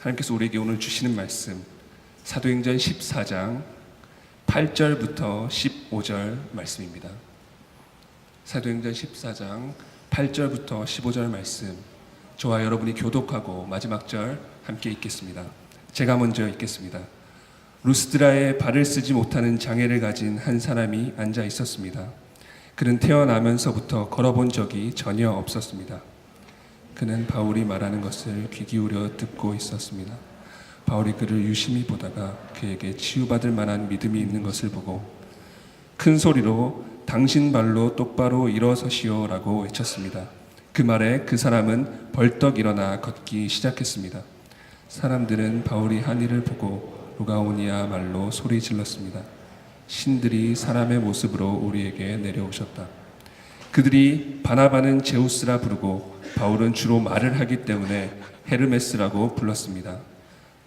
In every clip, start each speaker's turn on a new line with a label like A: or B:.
A: 하나님께서 우리에게 오늘 주시는 말씀 사도행전 14장 8절부터 15절 말씀입니다. 사도행전 14장 8절부터 15절 말씀, 저와 여러분이 교독하고 마지막 절 함께 읽겠습니다. 제가 먼저 읽겠습니다. 루스드라에 발을 쓰지 못하는 장애를 가진 한 사람이 앉아 있었습니다. 그는 태어나면서부터 걸어본 적이 전혀 없었습니다. 그는 바울이 말하는 것을 귀 기울여 듣고 있었습니다. 바울이 그를 유심히 보다가 그에게 치유받을 만한 믿음이 있는 것을 보고 큰 소리로 당신 발로 똑바로 일어서시오 라고 외쳤습니다. 그 말에 그 사람은 벌떡 일어나 걷기 시작했습니다. 사람들은 바울이 한 일을 보고 루가오니아 말로 소리 질렀습니다. 신들이 사람의 모습으로 우리에게 내려오셨다. 그들이 바나바는 제우스라 부르고 바울은 주로 말을 하기 때문에 헤르메스라고 불렀습니다.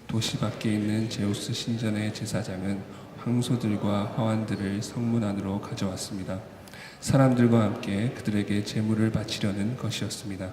A: 도시 밖에 있는 제우스 신전의 제사장은 황소들과 화환들을 성문 안으로 가져왔습니다. 사람들과 함께 그들에게 제물을 바치려는 것이었습니다.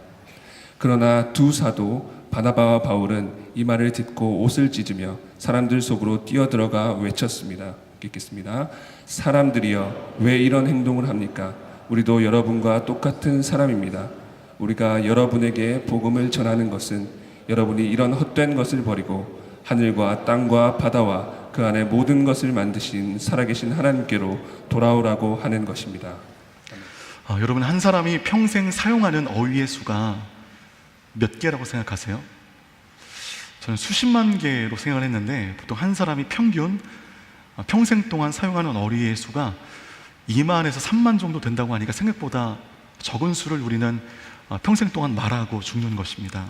A: 그러나 두 사도 바나바와 바울은 이 말을 듣고 옷을 찢으며 사람들 속으로 뛰어들어가 외쳤습니다. 읽겠습니다. 사람들이여, 왜 이런 행동을 합니까? 우리도 여러분과 똑같은 사람입니다. 우리가 여러분에게 복음을 전하는 것은 여러분이 이런 헛된 것을 버리고 하늘과 땅과 바다와 그 안에 모든 것을 만드신 살아계신 하나님께로 돌아오라고 하는 것입니다.
B: 여러분, 한 사람이 평생 사용하는 어휘의 수가 몇 개라고 생각하세요? 저는 수십만 개로 생각을 했는데, 보통 한 사람이 평생 동안 사용하는 어휘의 수가 2만에서 3만 정도 된다고 하니까 생각보다 적은 수를 우리는 평생 동안 말하고 죽는 것입니다.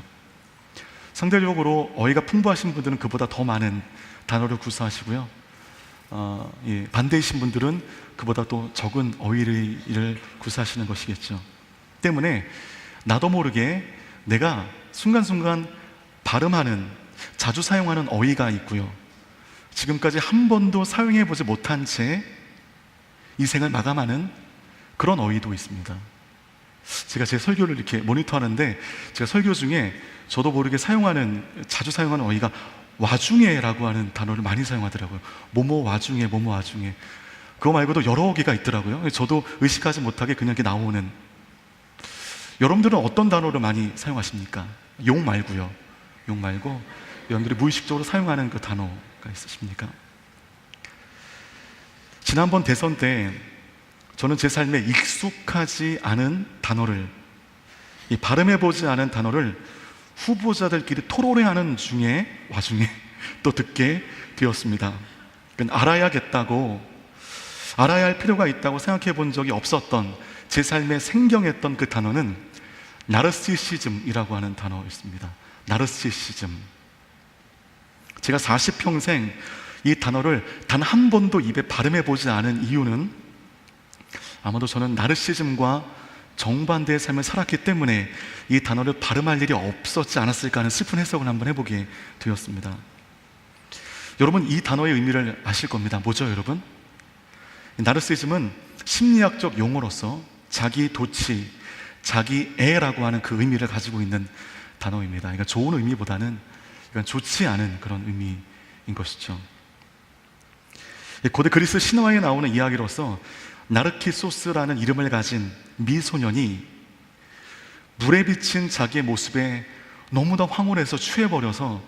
B: 상대적으로 어휘가 풍부하신 분들은 그보다 더 많은 단어를 구사하시고요, 반대이신 분들은 그보다 또 적은 어휘를 구사하시는 것이겠죠. 때문에 나도 모르게 내가 순간순간 발음하는, 자주 사용하는 어휘가 있고요, 지금까지 한 번도 사용해보지 못한 채 이 생을 마감하는 그런 어휘도 있습니다. 제가 제 설교를 이렇게 모니터하는데, 제가 설교 중에 저도 모르게 자주 사용하는 어휘가 와중에라고 하는 단어를 많이 사용하더라고요. 뭐뭐 와중에, 뭐뭐 와중에. 그거 말고도 여러 개가 있더라고요. 저도 의식하지 못하게 그냥 이렇게 나오는. 여러분들은 어떤 단어를 많이 사용하십니까? 욕 말고요. 욕 말고 여러분들이 무의식적으로 사용하는 그 단어가 있으십니까? 지난번 대선 때 저는 제 삶에 익숙하지 않은 단어를, 발음해보지 않은 단어를 후보자들끼리 토론회하는 와중에 또 듣게 되었습니다. 알아야 할 필요가 있다고 생각해 본 적이 없었던 제 삶에 생경했던 그 단어는 나르시시즘이라고 하는 단어였습니다. 나르시시즘. 제가 40평생 이 단어를 단 한 번도 입에 발음해보지 않은 이유는 아마도 저는 나르시즘과 정반대의 삶을 살았기 때문에 이 단어를 발음할 일이 없었지 않았을까 하는 슬픈 해석을 한번 해보게 되었습니다. 여러분, 이 단어의 의미를 아실 겁니다. 뭐죠, 여러분? 나르시즘은 심리학적 용어로서 자기 도취, 자기 애라고 하는 그 의미를 가지고 있는 단어입니다. 그러니까 좋은 의미보다는 좋지 않은 그런 의미인 것이죠. 고대 그리스 신화에 나오는 이야기로서 나르키소스라는 이름을 가진 미소년이 물에 비친 자기의 모습에 너무나 황홀해서 취해버려서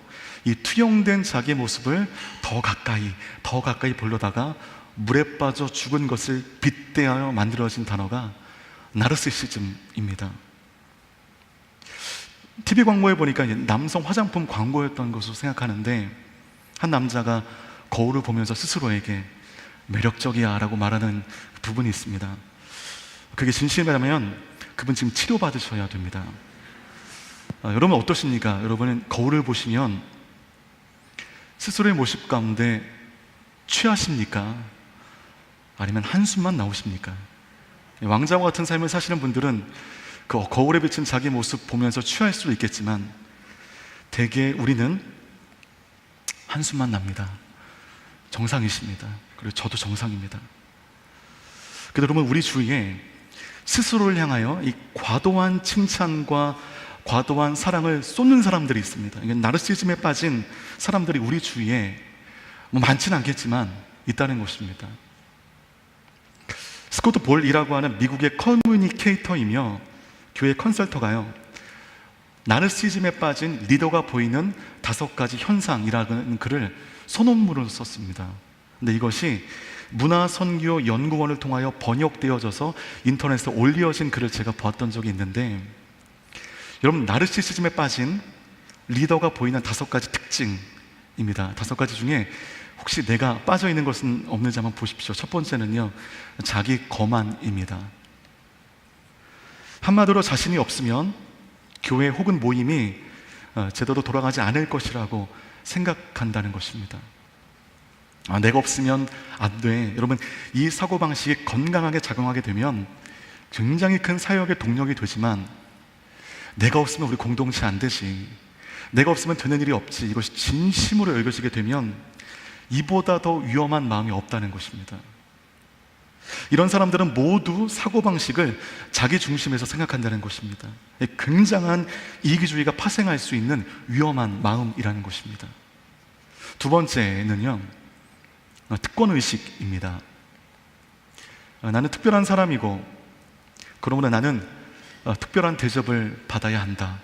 B: 이 투영된 자기의 모습을 더 가까이 보려다가 물에 빠져 죽은 것을 빗대하여 만들어진 단어가 나르시시즘입니다. TV 광고에 보니까 남성 화장품 광고였던 것으로 생각하는데, 한 남자가 거울을 보면서 스스로에게 매력적이야 라고 말하는 부분이 있습니다. 그게 진심이라면 그분 지금 치료받으셔야 됩니다. 여러분 어떠십니까? 여러분은 거울을 보시면 스스로의 모습 가운데 취하십니까? 아니면 한숨만 나오십니까? 왕자와 같은 삶을 사시는 분들은 그 거울에 비친 자기 모습 보면서 취할 수도 있겠지만, 대개 우리는 한숨만 납니다. 정상이십니다. 그리고 저도 정상입니다. 그런데 여러분, 우리 주위에 스스로를 향하여 이 과도한 칭찬과 과도한 사랑을 쏟는 사람들이 있습니다. 이게 나르시즘에 빠진 사람들이 우리 주위에 뭐 많지는 않겠지만 있다는 것입니다. 스코트 볼이라고 하는 미국의 커뮤니케이터이며 교회 컨설터가요, 나르시즘에 빠진 리더가 보이는 5가지 현상이라는 글을 선언문으로 썼습니다. 근데 이것이 문화선교 연구원을 통하여 번역되어져서 인터넷에 올려진 글을 제가 보았던 적이 있는데, 여러분, 나르시시즘에 빠진 리더가 보이는 5가지 특징입니다. 5가지 중에 혹시 내가 빠져 있는 것은 없는지 한번 보십시오. 첫 번째는요, 자기 거만입니다. 한마디로 자신이 없으면 교회 혹은 모임이 제대로 돌아가지 않을 것이라고 생각한다는 것입니다. 내가 없으면 안 돼. 여러분, 이 사고방식이 건강하게 작용하게 되면 굉장히 큰 사역의 동력이 되지만, 내가 없으면 우리 공동체 안 되지, 내가 없으면 되는 일이 없지, 이것이 진심으로 여겨지게 되면 이보다 더 위험한 마음이 없다는 것입니다. 이런 사람들은 모두 사고방식을 자기 중심에서 생각한다는 것입니다. 굉장한 이기주의가 파생할 수 있는 위험한 마음이라는 것입니다. 두 번째는요, 특권의식입니다. 나는 특별한 사람이고, 그러므로 나는 특별한 대접을 받아야 한다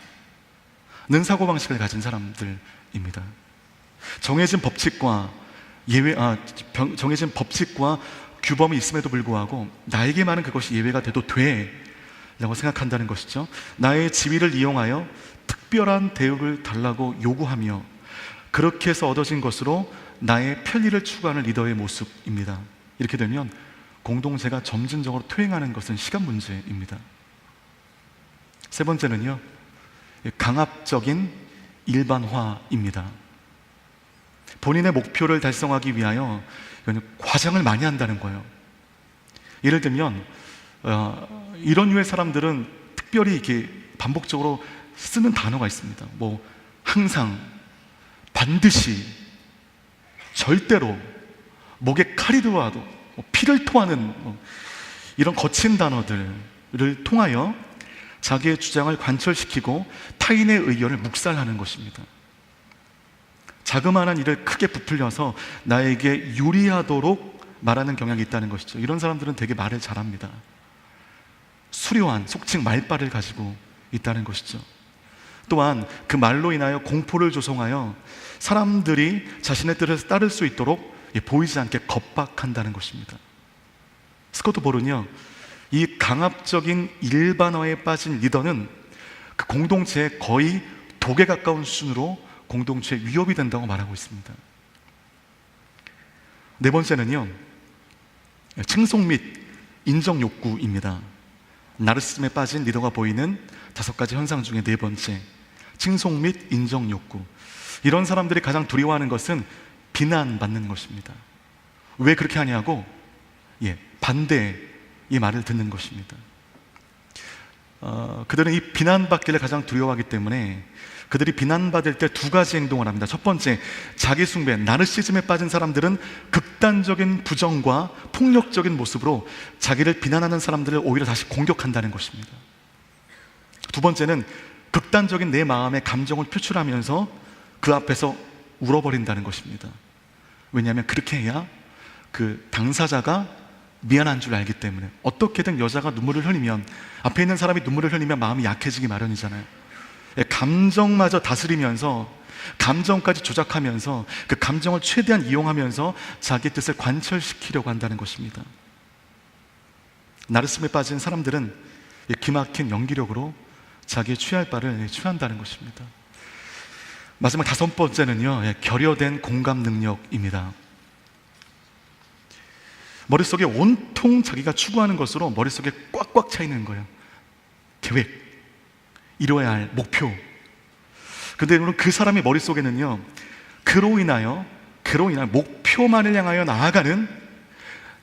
B: 는 사고방식을 가진 사람들입니다. 정해진 법칙과 정해진 법칙과 규범이 있음에도 불구하고 나에게만은 그것이 예외가 돼도 돼 라고 생각한다는 것이죠. 나의 지위를 이용하여 특별한 대우를 달라고 요구하며 그렇게 해서 얻어진 것으로 나의 편리를 추구하는 리더의 모습입니다. 이렇게 되면 공동체가 점진적으로 퇴행하는 것은 시간 문제입니다. 세 번째는요, 강압적인 일반화입니다. 본인의 목표를 달성하기 위하여 과장을 많이 한다는 거예요. 예를 들면 이런 류의 사람들은 특별히 이렇게 반복적으로 쓰는 단어가 있습니다. 뭐 항상, 반드시, 절대로, 목에 칼이 들어와도, 피를 토하는 이런 거친 단어들을 통하여 자기의 주장을 관철시키고 타인의 의견을 묵살하는 것입니다. 자그마한 일을 크게 부풀려서 나에게 유리하도록 말하는 경향이 있다는 것이죠. 이런 사람들은 되게 말을 잘합니다. 수려한 속칭 말빨을 가지고 있다는 것이죠. 또한 그 말로 인하여 공포를 조성하여 사람들이 자신의 뜻을 따를 수 있도록 보이지 않게 겁박한다는 것입니다. 스코트 볼은요, 이 강압적인 일반화에 빠진 리더는 그 공동체에 거의 독에 가까운 수준으로 공동체에 위협이 된다고 말하고 있습니다. 네 번째는요, 칭송 및 인정 욕구입니다. 나르시즘에 빠진 리더가 보이는 5가지 현상 중에 네 번째, 칭송 및 인정 욕구. 이런 사람들이 가장 두려워하는 것은 비난받는 것입니다. 왜 그렇게 하냐고? 반대의 말을 듣는 것입니다. 그들은 이 비난받기를 가장 두려워하기 때문에 그들이 비난받을 때 2가지 행동을 합니다. 첫 번째, 자기 숭배, 나르시즘에 빠진 사람들은 극단적인 부정과 폭력적인 모습으로 자기를 비난하는 사람들을 오히려 다시 공격한다는 것입니다. 두 번째는 극단적인 내 마음의 감정을 표출하면서 그 앞에서 울어버린다는 것입니다. 왜냐하면 그렇게 해야 그 당사자가 미안한 줄 알기 때문에. 어떻게든 여자가 눈물을 흘리면, 앞에 있는 사람이 눈물을 흘리면 마음이 약해지기 마련이잖아요. 감정마저 다스리면서, 감정까지 조작하면서 그 감정을 최대한 이용하면서 자기 뜻을 관철시키려고 한다는 것입니다. 나르시즘에 빠진 사람들은 기막힌 연기력으로 자기의 취할 바를 취한다는 것입니다. 마지막 5번째는요, 결여된 공감 능력입니다. 머릿속에 온통 자기가 추구하는 것으로 머릿속에 꽉꽉 차 있는 거예요. 계획, 이루어야 할 목표. 근데 여러분, 그 사람의 머릿속에는요, 그로 인하여 목표만을 향하여 나아가는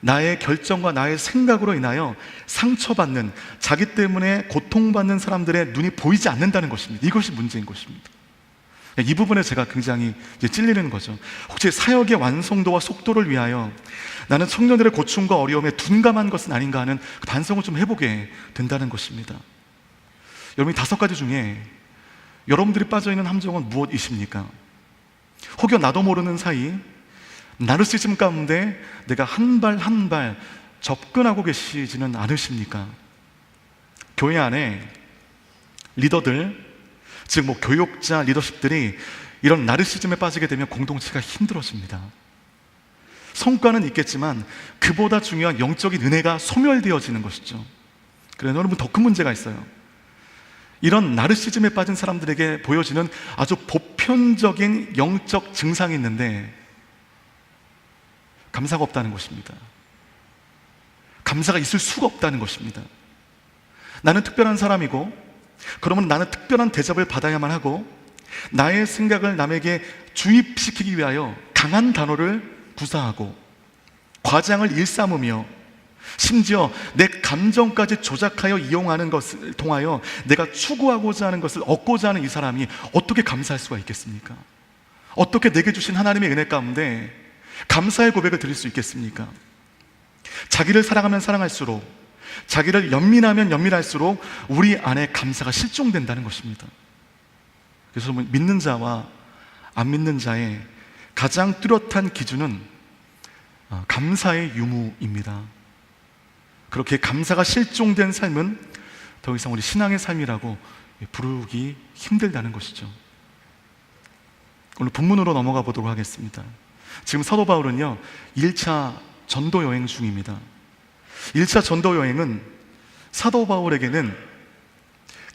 B: 나의 결정과 나의 생각으로 인하여 상처받는, 자기 때문에 고통받는 사람들의 눈이 보이지 않는다는 것입니다. 이것이 문제인 것입니다. 이 부분에 제가 굉장히 찔리는 거죠. 혹시 사역의 완성도와 속도를 위하여 나는 청년들의 고충과 어려움에 둔감한 것은 아닌가 하는 반성을 좀 해보게 된다는 것입니다. 여러분, 이 5가지 중에 여러분들이 빠져있는 함정은 무엇이십니까? 혹여 나도 모르는 사이 나르시즘 가운데 내가 한 발 한 발 접근하고 계시지는 않으십니까? 교회 안에 리더들, 즉 교육자, 리더십들이 이런 나르시즘에 빠지게 되면 공동체가 힘들어집니다. 성과는 있겠지만 그보다 중요한 영적인 은혜가 소멸되어지는 것이죠. 그래서 여러분, 더 큰 문제가 있어요. 이런 나르시즘에 빠진 사람들에게 보여지는 아주 보편적인 영적 증상이 있는데 감사가 없다는 것입니다. 감사가 있을 수가 없다는 것입니다. 나는 특별한 사람이고, 그러면 나는 특별한 대접을 받아야만 하고, 나의 생각을 남에게 주입시키기 위하여 강한 단어를 구사하고 과장을 일삼으며 심지어 내 감정까지 조작하여 이용하는 것을 통하여 내가 추구하고자 하는 것을 얻고자 하는 이 사람이 어떻게 감사할 수가 있겠습니까? 어떻게 내게 주신 하나님의 은혜 가운데 감사의 고백을 드릴 수 있겠습니까? 자기를 사랑하면 사랑할수록, 자기를 연민하면 연민할수록 우리 안에 감사가 실종된다는 것입니다. 그래서 믿는 자와 안 믿는 자의 가장 뚜렷한 기준은 감사의 유무입니다. 그렇게 감사가 실종된 삶은 더 이상 우리 신앙의 삶이라고 부르기 힘들다는 것이죠. 오늘 본문으로 넘어가 보도록 하겠습니다. 지금 사도 바울은요 1차 전도 여행 중입니다. 1차 전도 여행은 사도 바울에게는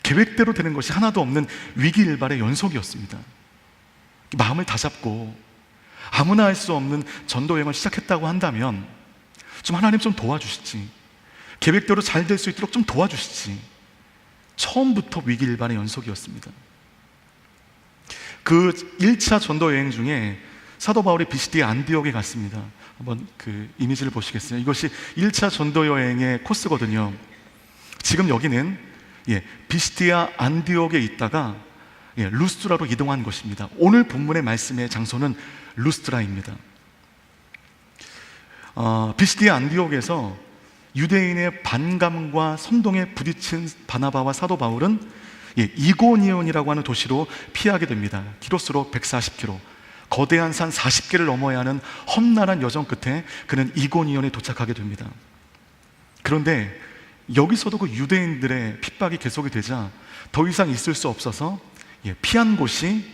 B: 계획대로 되는 것이 하나도 없는 위기일발의 연속이었습니다. 마음을 다잡고 아무나 할 수 없는 전도 여행을 시작했다고 한다면 좀 하나님 좀 도와주시지, 계획대로 잘 될 수 있도록 좀 도와주시지. 처음부터 위기일발의 연속이었습니다. 그 1차 전도 여행 중에 사도 바울이 비시디아 안디옥에 갔습니다. 한번 그 이미지를 보시겠어요? 이것이 1차 전도 여행의 코스거든요. 지금 여기는 비시디아 안디옥에 있다가 루스트라로 이동한 것입니다. 오늘 본문의 말씀의 장소는 루스트라입니다. 비시디아 안디옥에서 유대인의 반감과 선동에 부딪힌 바나바와 사도 바울은 이고니온이라고 하는 도시로 피하게 됩니다. 키로수로 140km, 거대한 산 40개를 넘어야 하는 험난한 여정 끝에 그는 이고니온에 도착하게 됩니다. 그런데 여기서도 그 유대인들의 핍박이 계속이 되자 더 이상 있을 수 없어서 피한 곳이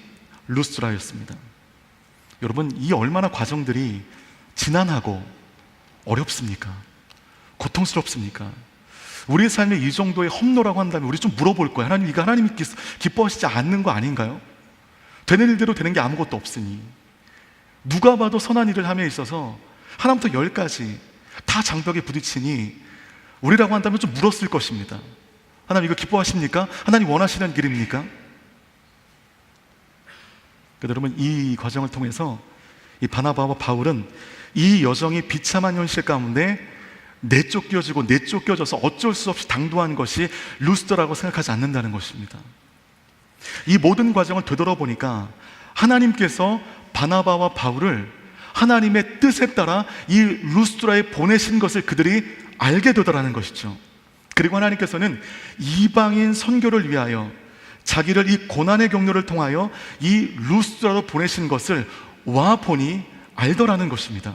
B: 루스트라였습니다. 여러분, 이 얼마나 과정들이 지난하고 어렵습니까? 고통스럽습니까? 우리의 삶에 이 정도의 험노라고 한다면 우리 좀 물어볼 거예요. 하나님, 이거 하나님이 기뻐하시지 않는 거 아닌가요? 되는 일대로 되는 게 아무것도 없으니, 누가 봐도 선한 일을 함에 있어서 하나부터 열까지 다 장벽에 부딪히니 우리라고 한다면 좀 물었을 것입니다. 하나님, 이거 기뻐하십니까? 하나님 원하시는 길입니까? 여러분, 이 과정을 통해서 이 바나바와 바울은 이 여정이 비참한 현실 가운데 내쫓겨져서 어쩔 수 없이 당도한 것이 루스트라고 생각하지 않는다는 것입니다. 이 모든 과정을 되돌아보니까 하나님께서 바나바와 바울을 하나님의 뜻에 따라 이 루스트라에 보내신 것을 그들이 알게 되더라는 것이죠. 그리고 하나님께서는 이방인 선교를 위하여 자기를 이 고난의 경로를 통하여 이 루스트라로 보내신 것을 와보니 알더라는 것입니다.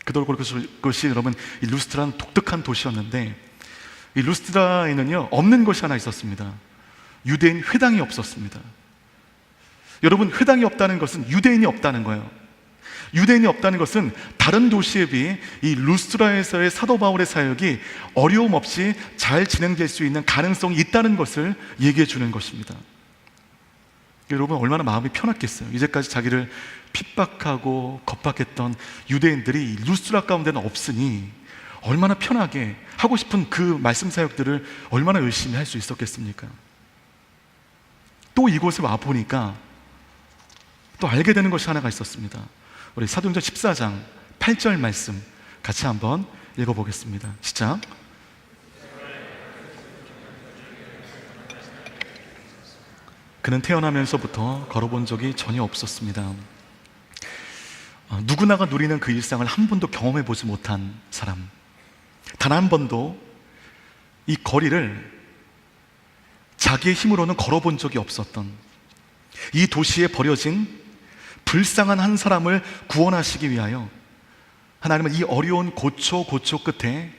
B: 그것이 여러분, 이 루스트라는 독특한 도시였는데, 이 루스트라에는요 없는 것이 하나 있었습니다. 유대인 회당이 없었습니다. 여러분, 회당이 없다는 것은 유대인이 없다는 거예요. 유대인이 없다는 것은 다른 도시에 비해 이 루스트라에서의 사도 바울의 사역이 어려움 없이 잘 진행될 수 있는 가능성이 있다는 것을 얘기해 주는 것입니다. 여러분, 얼마나 마음이 편했겠어요. 이제까지 자기를 핍박하고 겁박했던 유대인들이 루스트라 가운데는 없으니 얼마나 편하게 하고 싶은 그 말씀 사역들을 얼마나 열심히 할 수 있었겠습니까? 또 이곳에 와보니까 또 알게 되는 것이 하나가 있었습니다. 우리 사도행전 14장 8절 말씀 같이 한번 읽어보겠습니다. 시작. 그는 태어나면서부터 걸어본 적이 전혀 없었습니다. 누구나가 누리는 그 일상을 한 번도 경험해 보지 못한 사람, 단 한 번도 이 거리를 자기의 힘으로는 걸어본 적이 없었던 이 도시에 버려진 불쌍한 한 사람을 구원하시기 위하여 하나님은 이 어려운 고초 끝에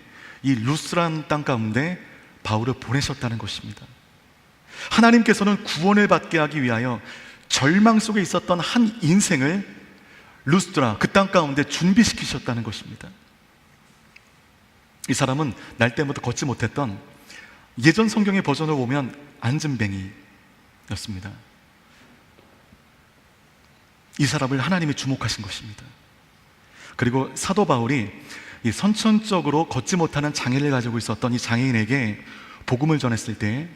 B: 이 루스라는 땅 가운데 바울을 보내셨다는 것입니다. 하나님께서는 구원을 받게 하기 위하여 절망 속에 있었던 한 인생을 루스드라 그 땅 가운데 준비시키셨다는 것입니다. 이 사람은 날 때부터 걷지 못했던 예전 성경의 버전을 보면 앉은뱅이였습니다. 이 사람을 하나님이 주목하신 것입니다. 그리고 사도 바울이 이 선천적으로 걷지 못하는 장애를 가지고 있었던 이 장애인에게 복음을 전했을 때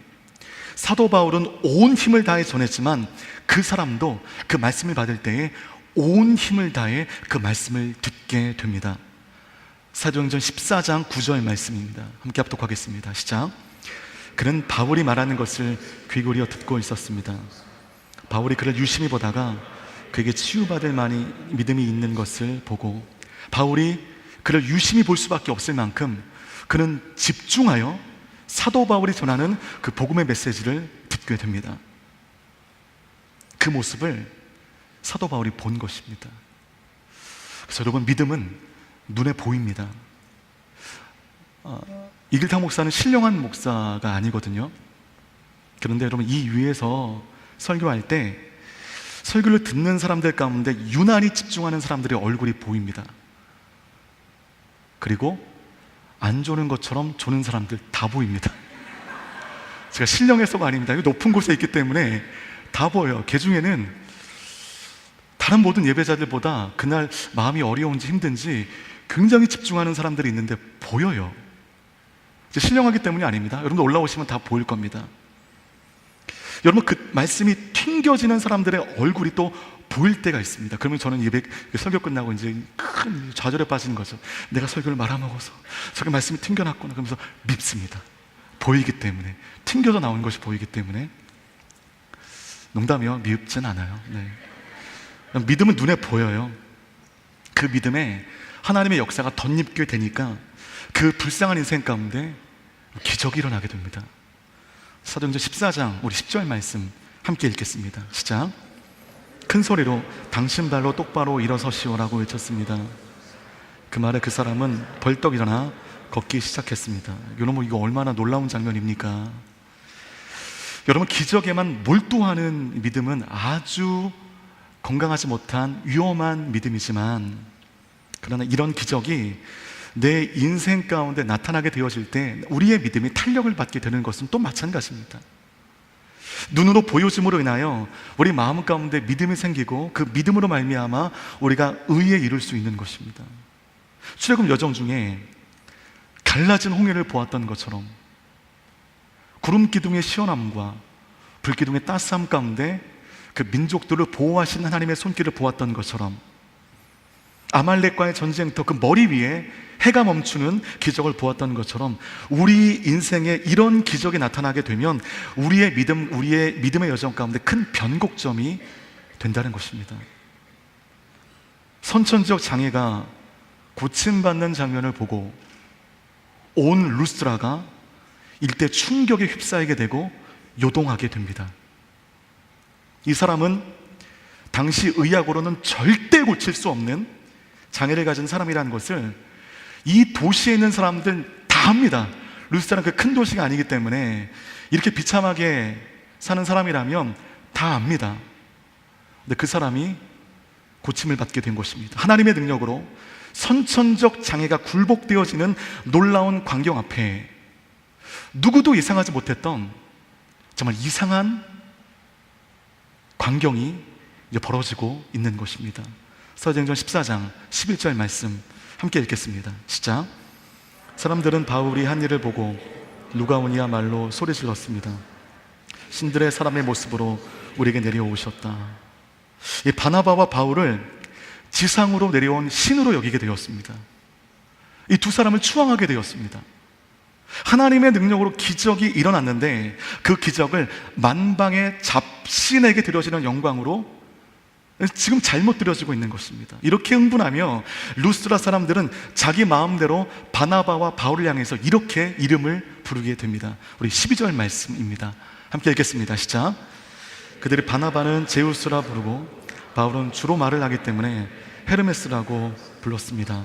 B: 사도 바울은 온 힘을 다해 전했지만 그 사람도 그 말씀을 받을 때에 온 힘을 다해 그 말씀을 듣게 됩니다. 사도행전 14장 9절 말씀입니다. 함께 합독하겠습니다. 시작. 그는 바울이 말하는 것을 귀 기울여 듣고 있었습니다. 바울이 그를 유심히 보다가 그에게 치유받을 만이 믿음이 있는 것을 보고 바울이 그를 유심히 볼 수밖에 없을 만큼 그는 집중하여 사도 바울이 전하는 그 복음의 메시지를 듣게 됩니다. 그 모습을 사도 바울이 본 것입니다. 그래서 여러분, 믿음은 눈에 보입니다. 이길탕 목사는 신령한 목사가 아니거든요. 그런데 여러분, 이 위에서 설교할 때 설교를 듣는 사람들 가운데 유난히 집중하는 사람들의 얼굴이 보입니다. 그리고 안 조는 것처럼 조는 사람들 다 보입니다. 제가 신령해서가 아닙니다. 높은 곳에 있기 때문에 다 보여요. 그 중에는 다른 모든 예배자들보다 그날 마음이 어려운지 힘든지 굉장히 집중하는 사람들이 있는데 보여요. 신령하기 때문이 아닙니다. 여러분들 올라오시면 다 보일 겁니다. 여러분, 그 말씀이 튕겨지는 사람들의 얼굴이 또 보일 때가 있습니다. 그러면 저는 예배 설교 끝나고 이제 큰 좌절에 빠지는 거죠. 내가 설교를 말아먹어서 저게 말씀이 튕겨났구나. 그러면서 밉습니다. 보이기 때문에, 튕겨져 나오는 것이 보이기 때문에. 농담이요, 미흡진 않아요. 네. 믿음은 눈에 보여요. 그 믿음에 하나님의 역사가 덧입게 되니까 그 불쌍한 인생 가운데 기적이 일어나게 됩니다. 사도행전 14장 우리 10절 말씀 함께 읽겠습니다. 시작. 큰 소리로 당신 발로 똑바로 일어서시오라고 외쳤습니다. 그 말에 그 사람은 벌떡 일어나 걷기 시작했습니다. 여러분, 이거 얼마나 놀라운 장면입니까? 여러분, 기적에만 몰두하는 믿음은 아주 건강하지 못한 위험한 믿음이지만, 그러나 이런 기적이 내 인생 가운데 나타나게 되어질 때 우리의 믿음이 탄력을 받게 되는 것은 또 마찬가지입니다. 눈으로 보여줌으로 인하여 우리 마음 가운데 믿음이 생기고 그 믿음으로 말미암아 우리가 의에 이룰 수 있는 것입니다. 출애굽 여정 중에 갈라진 홍해를 보았던 것처럼 구름 기둥의 시원함과 불 기둥의 따스함 가운데 그 민족들을 보호하시는 하나님의 손길을 보았던 것처럼 아말렉과의 전쟁터 그 머리 위에 해가 멈추는 기적을 보았던 것처럼 우리 인생에 이런 기적이 나타나게 되면 우리의 믿음의 여정 가운데 큰 변곡점이 된다는 것입니다. 선천적 장애가 고침받는 장면을 보고 온 루스드라가 일대 충격에 휩싸이게 되고 요동하게 됩니다. 이 사람은 당시 의학으로는 절대 고칠 수 없는 장애를 가진 사람이라는 것을 이 도시에 있는 사람들 다 압니다. 루스드라는 그 큰 도시가 아니기 때문에 이렇게 비참하게 사는 사람이라면 다 압니다. 근데 그 사람이 고침을 받게 된 것입니다. 하나님의 능력으로 선천적 장애가 굴복되어지는 놀라운 광경 앞에 누구도 예상하지 못했던 정말 이상한 광경이 이제 벌어지고 있는 것입니다. 사도행전 14장 11절 말씀 함께 읽겠습니다. 시작. 사람들은 바울이 한 일을 보고 누가 오니야말로 소리 질렀습니다. 신들의 사람의 모습으로 우리에게 내려오셨다. 이 바나바와 바울을 지상으로 내려온 신으로 여기게 되었습니다. 이 두 사람을 추앙하게 되었습니다. 하나님의 능력으로 기적이 일어났는데 그 기적을 만방의 잡신에게 드려지는 영광으로 지금 잘못 드려지고 있는 것입니다. 이렇게 흥분하며 루스드라 사람들은 자기 마음대로 바나바와 바울을 향해서 이렇게 이름을 부르게 됩니다. 우리 12절 말씀입니다. 함께 읽겠습니다. 시작. 그들이 바나바는 제우스라 부르고 바울은 주로 말을 하기 때문에 헤르메스라고 불렀습니다.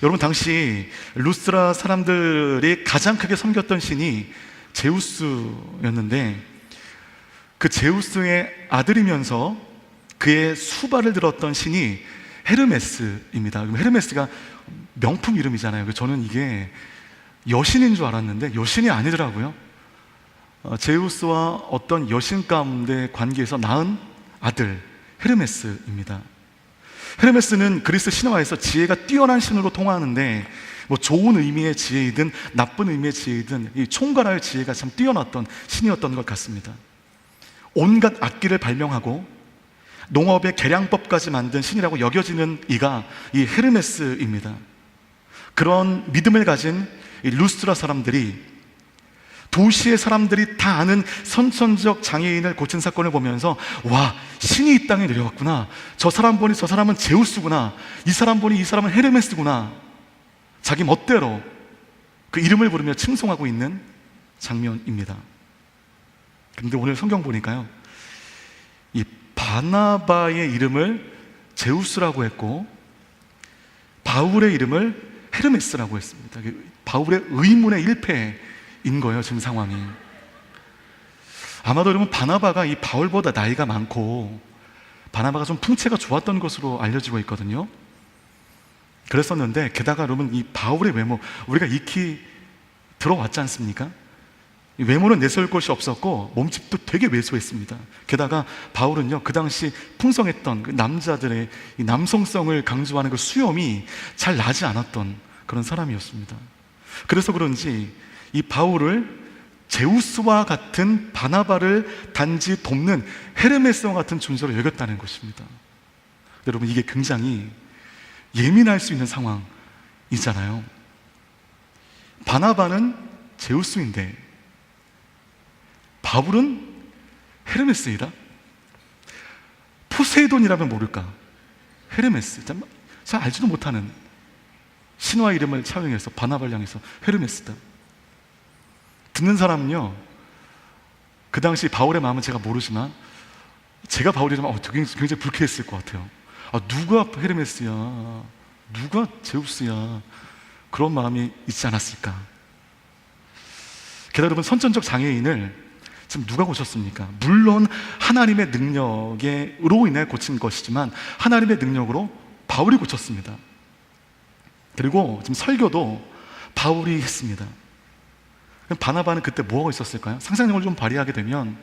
B: 여러분, 당시 루스드라 사람들이 가장 크게 섬겼던 신이 제우스였는데, 그 제우스의 아들이면서 그의 수발을 들었던 신이 헤르메스입니다. 헤르메스가 명품 이름이잖아요. 저는 이게 여신인 줄 알았는데 여신이 아니더라고요. 제우스와 어떤 여신 가운데 관계에서 낳은 아들 헤르메스입니다. 헤르메스는 그리스 신화에서 지혜가 뛰어난 신으로 통하는데, 좋은 의미의 지혜이든 나쁜 의미의 지혜이든 이 총괄할 지혜가 참 뛰어났던 신이었던 것 같습니다. 온갖 악기를 발명하고 농업의 계량법까지 만든 신이라고 여겨지는 이가 이 헤르메스입니다. 그런 믿음을 가진 이 루스드라 사람들이 도시의 사람들이 다 아는 선천적 장애인을 고친 사건을 보면서, 와, 신이 이 땅에 내려왔구나, 저 사람 보니 저 사람은 제우스구나, 이 사람 보니 이 사람은 헤르메스구나, 자기 멋대로 그 이름을 부르며 칭송하고 있는 장면입니다. 그런데 오늘 성경 보니까요, 이 바나바의 이름을 제우스라고 했고 바울의 이름을 헤르메스라고 했습니다. 바울의 의문의 일패인 거예요, 지금 상황이. 아마도 여러분, 바나바가 이 바울보다 나이가 많고 바나바가 좀 풍채가 좋았던 것으로 알려지고 있거든요. 그랬었는데, 게다가 여러분, 이 바울의 외모, 우리가 익히 들어왔지 않습니까? 이 외모는 내세울 것이 없었고 몸집도 되게 왜소했습니다. 게다가 바울은요, 그 당시 풍성했던 그 남자들의 이 남성성을 강조하는 그 수염이 잘 나지 않았던 그런 사람이었습니다. 그래서 그런지 이 바울을 제우스와 같은 바나바를 단지 돕는 헤르메스와 같은 존재로 여겼다는 것입니다. 여러분, 이게 굉장히 예민할 수 있는 상황이잖아요. 바나바는 제우스인데 바울은 헤르메스이다? 포세이돈이라면 모를까? 헤르메스, 잘 알지도 못하는 신화 이름을 차용해서 바나바를 향해서 헤르메스다. 듣는 사람은요, 그 당시 바울의 마음은 제가 모르지만 제가 바울이라면 굉장히 불쾌했을 것 같아요. 누가 헤르메스야, 누가 제우스야, 그런 마음이 있지 않았을까. 게다가 여러분, 선천적 장애인을 지금 누가 고쳤습니까? 물론 하나님의 능력으로 인해 고친 것이지만 하나님의 능력으로 바울이 고쳤습니다. 그리고 지금 설교도 바울이 했습니다. 그럼 바나바는 그때 뭐하고 있었을까요? 상상력을 좀 발휘하게 되면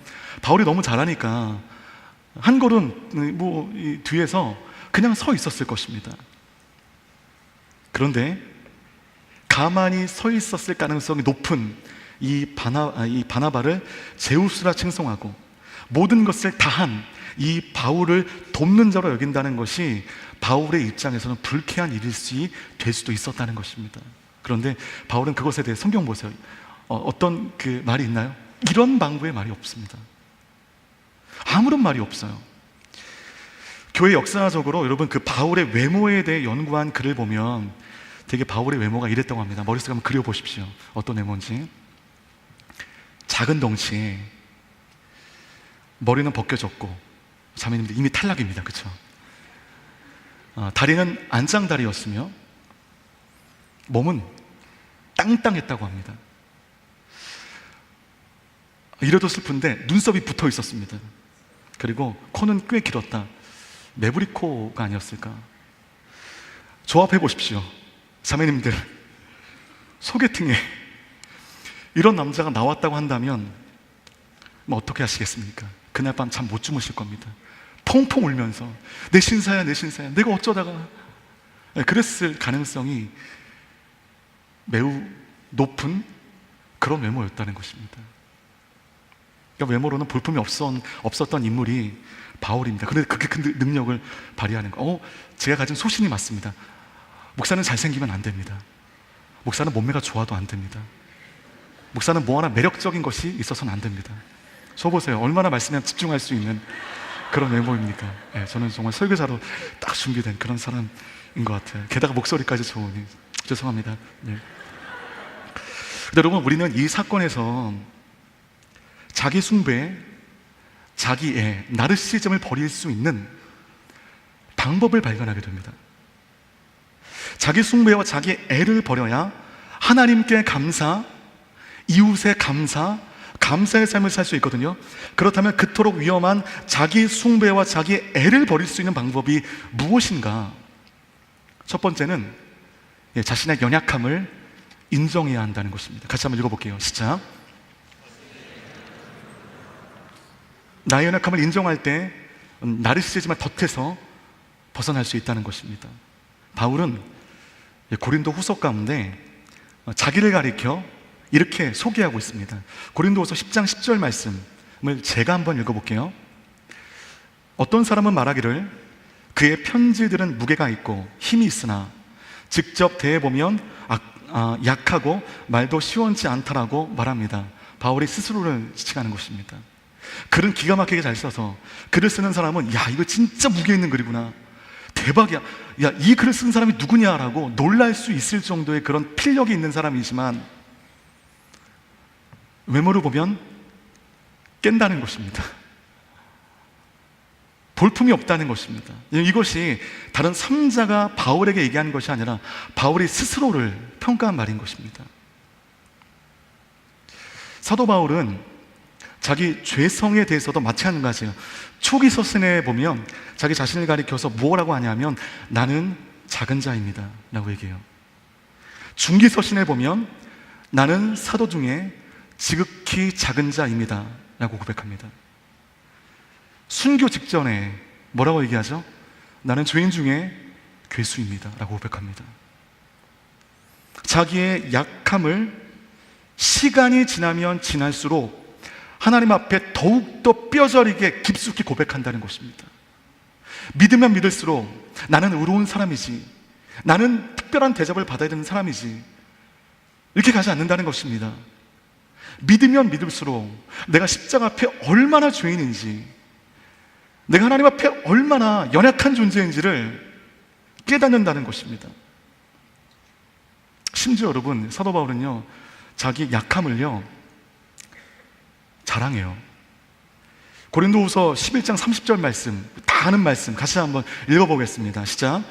B: 바울이 너무 잘하니까 한 걸음 이 뒤에서 그냥 서 있었을 것입니다. 그런데 가만히 서 있었을 가능성이 높은 이 바나바를 제우스라 칭송하고 모든 것을 다한 이 바울을 돕는 자로 여긴다는 것이 바울의 입장에서는 불쾌한 일이 될 수도 있었다는 것입니다. 그런데 바울은 그것에 대해 성경 보세요. 어떤 그 말이 있나요? 이런 방구의 말이 없습니다. 아무런 말이 없어요. 교회 역사적으로 여러분, 그 바울의 외모에 대해 연구한 글을 보면 되게 바울의 외모가 이랬다고 합니다. 머릿속에 한번 그려보십시오. 어떤 외모인지. 작은 덩치에 머리는 벗겨졌고, 자매님들 이미 탈락입니다. 그렇죠? 다리는 안짱다리였으며 몸은 땅땅했다고 합니다. 이래도 슬픈데 눈썹이 붙어 있었습니다. 그리고 코는 꽤 길었다. 매부리 코가 아니었을까. 조합해 보십시오. 자매님들, 소개팅에 이런 남자가 나왔다고 한다면 어떻게 하시겠습니까? 그날 밤 잠 못 주무실 겁니다. 펑펑 울면서 내 신사야, 내 신사야, 내가 어쩌다가. 그랬을 가능성이 매우 높은 그런 외모였다는 것입니다. 그러니까 외모로는 볼품이 없었던 인물이 바울입니다. 그런데 그렇게 큰 능력을 발휘하는 거. 제가 가진 소신이 맞습니다. 목사는 잘생기면 안 됩니다. 목사는 몸매가 좋아도 안 됩니다. 목사는 뭐 하나 매력적인 것이 있어서는 안 됩니다. 저 보세요. 얼마나 말씀에 집중할 수 있는 그런 외모입니까? 저는 정말 설교자로 딱 준비된 그런 사람인 것 같아요. 게다가 목소리까지 좋으니 죄송합니다. 근데 여러분, 우리는 이 사건에서 자기 숭배, 자기애, 나르시즘을 버릴 수 있는 방법을 발견하게 됩니다. 자기 숭배와 자기 애를 버려야 하나님께 감사, 이웃에 감사, 감사의 삶을 살 수 있거든요. 그렇다면 그토록 위험한 자기 숭배와 자기 애를 버릴 수 있는 방법이 무엇인가? 첫 번째는 자신의 연약함을 인정해야 한다는 것입니다. 같이 한번 읽어볼게요. 시작. 나의 연약함을 인정할 때 나르시즘의 덫에서 벗어날 수 있다는 것입니다. 바울은 고린도 후서 가운데 자기를 가리켜 이렇게 소개하고 있습니다. 고린도후서 10장 10절 말씀을 제가 한번 읽어볼게요. 어떤 사람은 말하기를 그의 편지들은 무게가 있고 힘이 있으나 직접 대해보면 약하고 말도 시원치 않다라고 말합니다. 바울이 스스로를 지칭하는 것입니다. 글은 기가 막히게 잘 써서 글을 쓰는 사람은 야, 이거 진짜 무게 있는 글이구나, 대박이야, 야, 이 글을 쓴 사람이 누구냐라고 놀랄 수 있을 정도의 그런 필력이 있는 사람이지만 외모를 보면 깬다는 것입니다. 볼품이 없다는 것입니다. 이것이 다른 3자가 바울에게 얘기하는 것이 아니라 바울이 스스로를 평가한 말인 것입니다. 사도 바울은 자기 죄성에 대해서도 마찬가지예요. 초기 서신에 보면 자기 자신을 가리켜서 뭐라고 하냐면 나는 작은 자입니다 라고 얘기해요. 중기 서신에 보면 나는 사도 중에 지극히 작은 자입니다 라고 고백합니다. 순교 직전에 뭐라고 얘기하죠? 나는 죄인 중에 괴수입니다 라고 고백합니다. 자기의 약함을 시간이 지나면 지날수록 하나님 앞에 더욱더 뼈저리게 깊숙이 고백한다는 것입니다. 믿으면 믿을수록 나는 의로운 사람이지, 나는 특별한 대접을 받아야 되는 사람이지, 이렇게 가지 않는다는 것입니다. 믿으면 믿을수록 내가 십자가 앞에 얼마나 죄인인지, 내가 하나님 앞에 얼마나 연약한 존재인지를 깨닫는다는 것입니다. 심지어 여러분, 사도 바울은요 자기 약함을요 자랑해요. 고린도후서 11장 30절 말씀, 다 아는 말씀 같이 한번 읽어보겠습니다. 시작.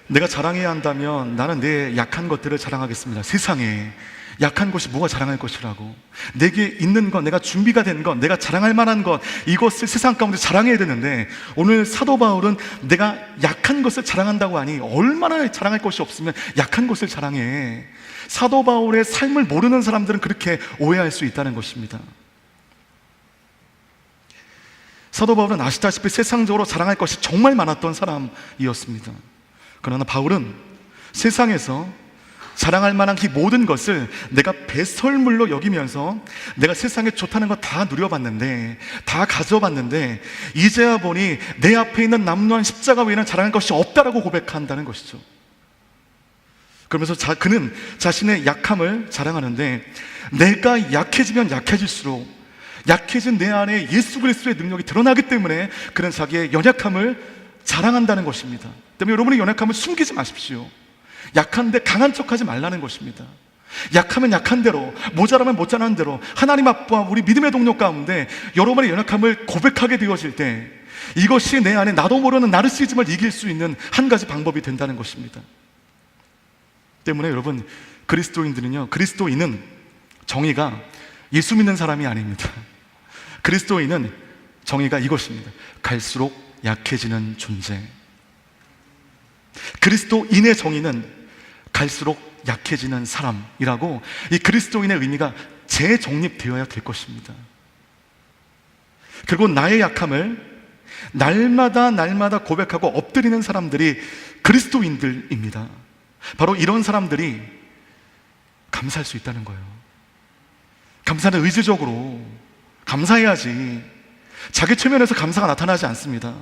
B: 내가 자랑해야 한다면 나는 내 약한 것들을 자랑하겠습니다. 세상에 약한 것이 뭐가 자랑할 것이라고. 내게 있는 것, 내가 준비가 된 것, 내가 자랑할 만한 것, 이것을 세상 가운데 자랑해야 되는데 오늘 사도 바울은 내가 약한 것을 자랑한다고 하니 얼마나 자랑할 것이 없으면 약한 것을 자랑해. 사도 바울의 삶을 모르는 사람들은 그렇게 오해할 수 있다는 것입니다. 사도 바울은 아시다시피 세상적으로 자랑할 것이 정말 많았던 사람이었습니다. 그러나 바울은 세상에서 자랑할 만한 이 모든 것을 내가 배설물로 여기면서 내가 세상에 좋다는 거 다 누려봤는데, 다 가져봤는데 이제야 보니 내 앞에 있는 남루한 십자가 외에는 자랑할 것이 없다라고 고백한다는 것이죠. 그러면서 그는 자신의 약함을 자랑하는데 내가 약해지면 약해질수록 약해진 내 안에 예수 그리스도의 능력이 드러나기 때문에 그는 자기의 연약함을 자랑한다는 것입니다. 때문에 여러분의 연약함을 숨기지 마십시오. 약한데 강한 척하지 말라는 것입니다. 약하면 약한 대로, 모자라면 모자란 대로 하나님 앞과 우리 믿음의 동력 가운데 여러분의 연약함을 고백하게 되어질 때 이것이 내 안에 나도 모르는 나르시즘을 이길 수 있는 한 가지 방법이 된다는 것입니다. 때문에 여러분, 그리스도인은 정의가 예수 믿는 사람이 아닙니다. 그리스도인은 정의가 이것입니다. 갈수록 약해지는 존재. 그리스도인의 정의는 갈수록 약해지는 사람이라고, 이 그리스도인의 의미가 재정립되어야 될 것입니다. 그리고 나의 약함을 날마다 고백하고 엎드리는 사람들이 그리스도인들입니다. 바로 이런 사람들이 감사할 수 있다는 거예요. 감사는 의지적으로 감사해야지 자기 최면에서 감사가 나타나지 않습니다.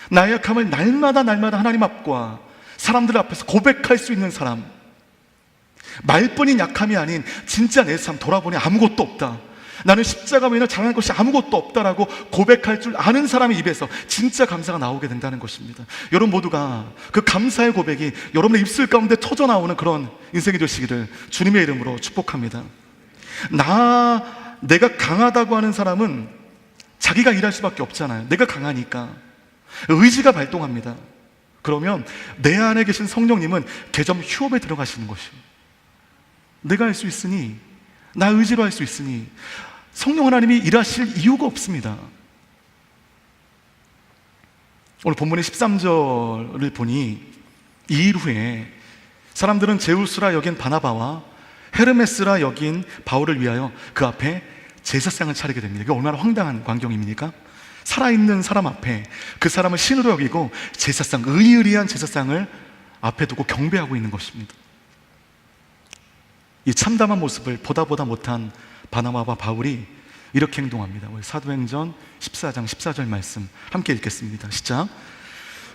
B: 나의 약함을 날마다 하나님 앞과 사람들 앞에서 고백할 수 있는 사람, 말뿐인 약함이 아닌 진짜 내 삶 돌아보니 아무것도 없다, 나는 십자가 외에는 자랑할 것이 아무것도 없다라고 고백할 줄 아는 사람의 입에서 진짜 감사가 나오게 된다는 것입니다. 여러분 모두가 그 감사의 고백이 여러분의 입술 가운데 터져나오는 그런 인생이 되시기를 주님의 이름으로 축복합니다. 나 내가 강하다고 하는 사람은 자기가 일할 수밖에 없잖아요. 내가 강하니까 의지가 발동합니다. 그러면 내 안에 계신 성령님은 개점 휴업에 들어가시는 것이에요. 내가 할 수 있으니, 나 의지로 할 수 있으니 성령 하나님이 일하실 이유가 없습니다. 오늘 본문의 13절을 보니 이 일 후에 사람들은 제우스라 여긴 바나바와 헤르메스라 여긴 바울을 위하여 그 앞에 제사상을 차리게 됩니다. 이게 얼마나 황당한 광경입니까? 살아있는 사람 앞에 그 사람을 신으로 여기고 제사상, 의리의리한 제사상을 앞에 두고 경배하고 있는 것입니다. 이 참담한 모습을 보다 못한 바나바와 바울이 이렇게 행동합니다. 우리 사도행전 14장 14절 말씀 함께 읽겠습니다. 시작.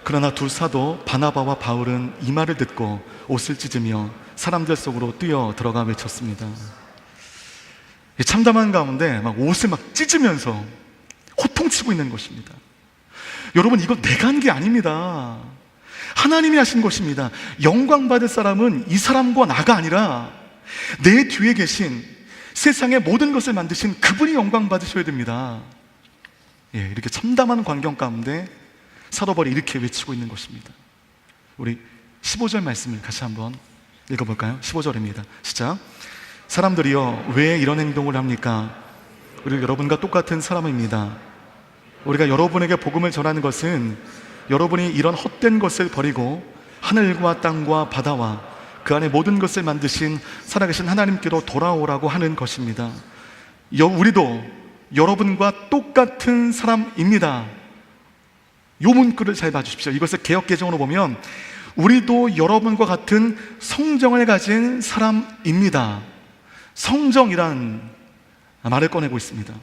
B: 그러나 두 사도 바나바와 바울은 이 말을 듣고 옷을 찢으며 사람들 속으로 뛰어 들어가 외쳤습니다. 이 참담한 가운데 막 옷을 막 찢으면서 호통치고 있는 것입니다. 여러분, 이거 내가 한 게 아닙니다. 하나님이 하신 것입니다. 영광 받을 사람은 이 사람과 나가 아니라 내 뒤에 계신 세상의 모든 것을 만드신 그분이 영광 받으셔야 됩니다. 예, 이렇게 참담한 광경 가운데 사도 바울이 이렇게 외치고 있는 것입니다. 우리 15절 말씀을 같이 한번 읽어볼까요? 15절입니다. 시작. 사람들이여 왜 이런 행동을 합니까? 우리 여러분과 똑같은 사람입니다. 우리가 여러분에게 복음을 전하는 것은 여러분이 이런 헛된 것을 버리고 하늘과 땅과 바다와 그 안에 모든 것을 만드신 살아계신 하나님께로 돌아오라고 하는 것입니다. 우리도 여러분과 똑같은 사람입니다. 요 문구를 잘 봐주십시오. 이것을 개역개정으로 보면 우리도 여러분과 같은 성정을 가진 사람입니다. 성정이란 말을 꺼내고 있습니다.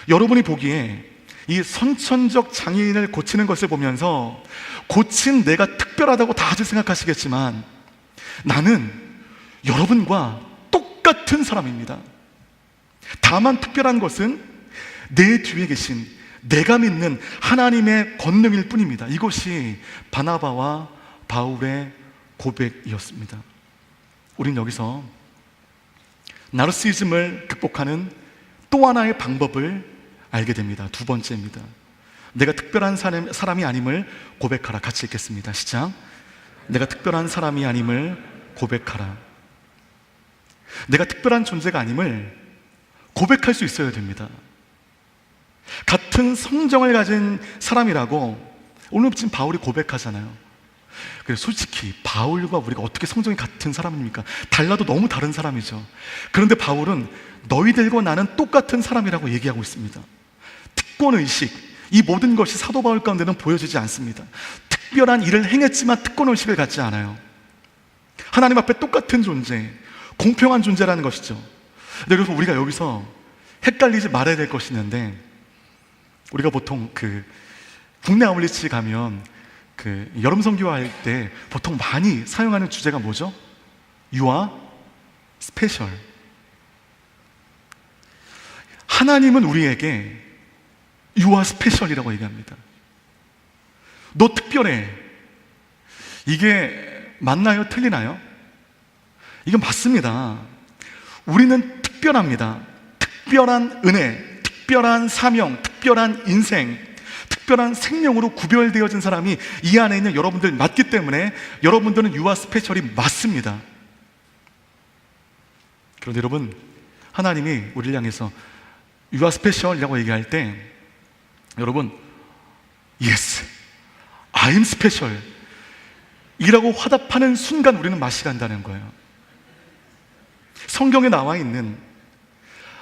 B: 여러분이 보기에 이 선천적 장애인을 고치는 것을 보면서 고친 내가 특별하다고 다들 생각하시겠지만 나는 여러분과 똑같은 사람입니다. 다만 특별한 것은 내 뒤에 계신 내가 믿는 하나님의 권능일 뿐입니다. 이것이 바나바와 바울의 고백이었습니다. 우린 여기서 나르시즘을 극복하는 또 하나의 방법을 알게 됩니다. 두 번째입니다. 내가 특별한 사람이 아님을 고백하라. 같이 읽겠습니다. 시작. 내가 특별한 사람이 아님을 고백하라. 내가 특별한 존재가 아님을 고백할 수 있어야 됩니다. 같은 성정을 가진 사람이라고 오늘 지금 바울이 고백하잖아요. 그래서 솔직히 바울과 우리가 어떻게 성정이 같은 사람입니까? 달라도 너무 다른 사람이죠. 그런데 바울은 너희들과 나는 똑같은 사람이라고 얘기하고 있습니다. 특권의식, 이 모든 것이 사도 바울 가운데는 보여지지 않습니다. 특별한 일을 행했지만 특권의식을 갖지 않아요. 하나님 앞에 똑같은 존재, 공평한 존재라는 것이죠. 그래서 우리가 여기서 헷갈리지 말아야 될 것이 있는데, 우리가 보통 국내 아울리치 가면 여름 선교할 때 보통 많이 사용하는 주제가 뭐죠? You are special. 하나님은 우리에게 You are special이라고 얘기합니다. 너 특별해. 이게 맞나요? 틀리나요? 이게 맞습니다. 우리는 특별합니다. 특별한 은혜, 특별한 사명, 특별한 인생, 특별한 생명으로 구별되어진 사람이 이 안에 있는 여러분들 맞기 때문에 여러분들은 You are special이 맞습니다. 그런데 여러분, 하나님이 우리를 향해서 You are special이라고 얘기할 때 여러분, Yes, I am special 이라고 화답하는 순간 우리는 맛이 간다는 거예요. 성경에 나와 있는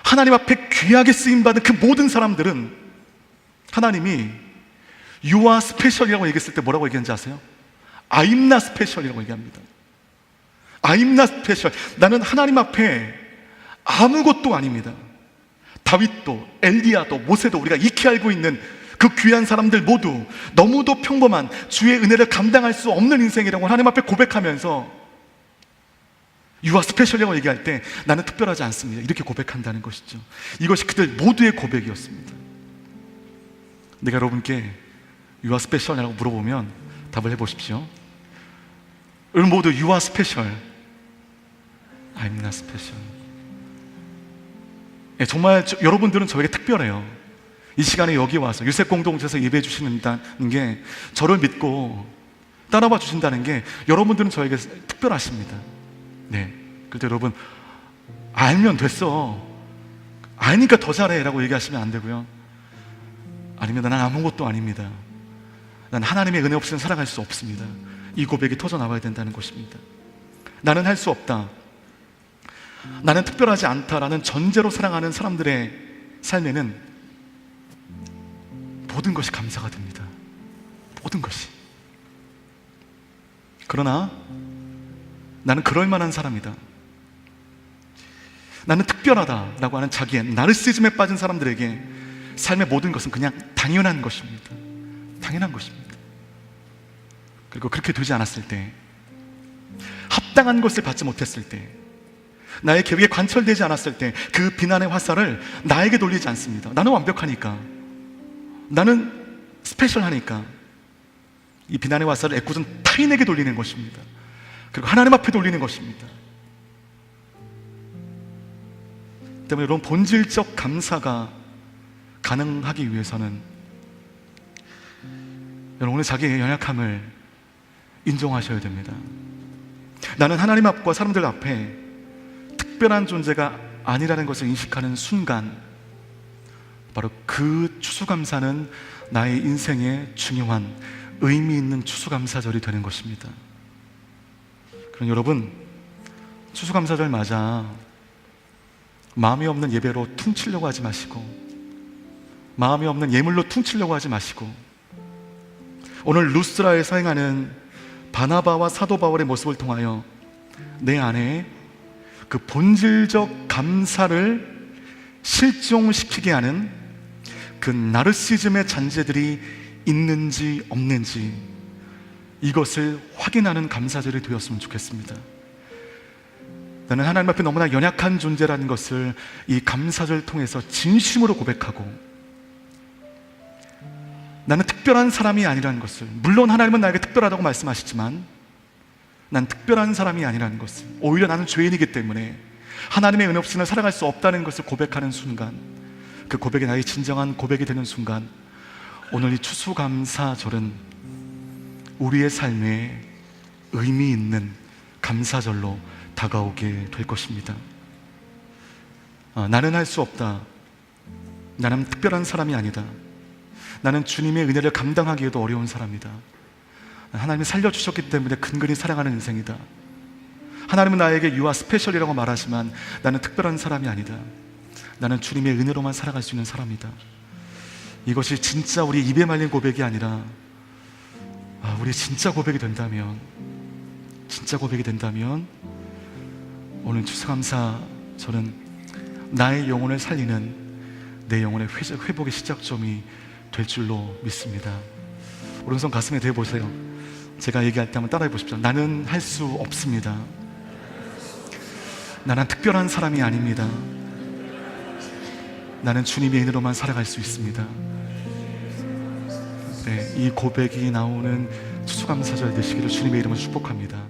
B: 하나님 앞에 귀하게 쓰임받은 그 모든 사람들은 하나님이 You are special이라고 얘기했을 때 뭐라고 얘기하는지 아세요? I'm not special이라고 얘기합니다. I'm not special. 나는 하나님 앞에 아무것도 아닙니다. 다윗도 엘리야도 모세도 우리가 익히 알고 있는 그 귀한 사람들 모두 너무도 평범한 주의 은혜를 감당할 수 없는 인생이라고 하나님 앞에 고백하면서 You are special이라고 얘기할 때 나는 특별하지 않습니다. 이렇게 고백한다는 것이죠. 이것이 그들 모두의 고백이었습니다. 내가 여러분께 You are special이라고 물어보면 답을 해보십시오. 여러분 모두 You are special. I'm not special. 예, 정말 여러분들은 저에게 특별해요. 이 시간에 여기 와서 유색 공동체에서 예배해 주시는다는 게, 저를 믿고 따라와 주신다는 게, 여러분들은 저에게 특별하십니다. 네. 그래도 여러분, 알면 됐어, 아니까 더 잘해 라고 얘기하시면 안 되고요. 아니면 나는 아무것도 아닙니다, 난 하나님의 은혜 없이는 살아갈 수 없습니다, 이 고백이 터져 나와야 된다는 것입니다. 나는 할 수 없다, 나는 특별하지 않다라는 전제로 살아가는 사람들의 삶에는 모든 것이 감사가 됩니다. 모든 것이. 그러나 나는 그럴 만한 사람이다, 나는 특별하다라고 하는 자기의 나르시즘에 빠진 사람들에게 삶의 모든 것은 그냥 당연한 것입니다. 당연한 것입니다. 그리고 그렇게 되지 않았을 때, 합당한 것을 받지 못했을 때, 나의 계획에 관철되지 않았을 때, 그 비난의 화살을 나에게 돌리지 않습니다. 나는 완벽하니까, 나는 스페셜하니까. 이 비난의 화살을 애꿎은 타인에게 돌리는 것입니다. 그리고 하나님 앞에 돌리는 것입니다. 때문에 이런 본질적 감사가 가능하기 위해서는 여러분, 오늘 자기의 연약함을 인정하셔야 됩니다. 나는 하나님 앞과 사람들 앞에 특별한 존재가 아니라는 것을 인식하는 순간, 바로 그 추수감사는 나의 인생의 중요한 의미 있는 추수감사절이 되는 것입니다. 그럼 여러분, 추수감사절 맞아 마음이 없는 예배로 퉁치려고 하지 마시고, 마음이 없는 예물로 퉁치려고 하지 마시고, 오늘 루스드라에서 행하는 바나바와 사도 바울의 모습을 통하여 내 안에 그 본질적 감사를 실종시키게 하는 그 나르시즘의 잔재들이 있는지 없는지, 이것을 확인하는 감사절이 되었으면 좋겠습니다. 나는 하나님 앞에 너무나 연약한 존재라는 것을 이 감사절 통해서 진심으로 고백하고, 나는 특별한 사람이 아니라는 것을, 물론 하나님은 나에게 특별하다고 말씀하시지만 난 특별한 사람이 아니라는 것을, 오히려 나는 죄인이기 때문에 하나님의 은혜 없이는 살아갈 수 없다는 것을 고백하는 순간, 그 고백이 나의 진정한 고백이 되는 순간, 오늘 이 추수감사절은 우리의 삶에 의미 있는 감사절로 다가오게 될 것입니다. 나는 할 수 없다, 나는 특별한 사람이 아니다, 나는 주님의 은혜를 감당하기에도 어려운 사람이다, 하나님이 살려주셨기 때문에 근근히 살아가는 인생이다, 하나님은 나에게 You are special이라고 말하지만 나는 특별한 사람이 아니다, 나는 주님의 은혜로만 살아갈 수 있는 사람이다. 이것이 진짜 우리 입에 말린 고백이 아니라, 우리 진짜 고백이 된다면, 오늘 추수감사절은 나의 영혼을 살리는 내 영혼의 회복의 시작점이 될 줄로 믿습니다. 오른손 가슴에 대보세요. 제가 얘기할 때 한번 따라해 보십시오. 나는 할 수 없습니다. 나는 특별한 사람이 아닙니다. 나는 주님의 은혜로만 살아갈 수 있습니다. 네, 이 고백이 나오는 추수감사절 되시기를 주님의 이름으로 축복합니다.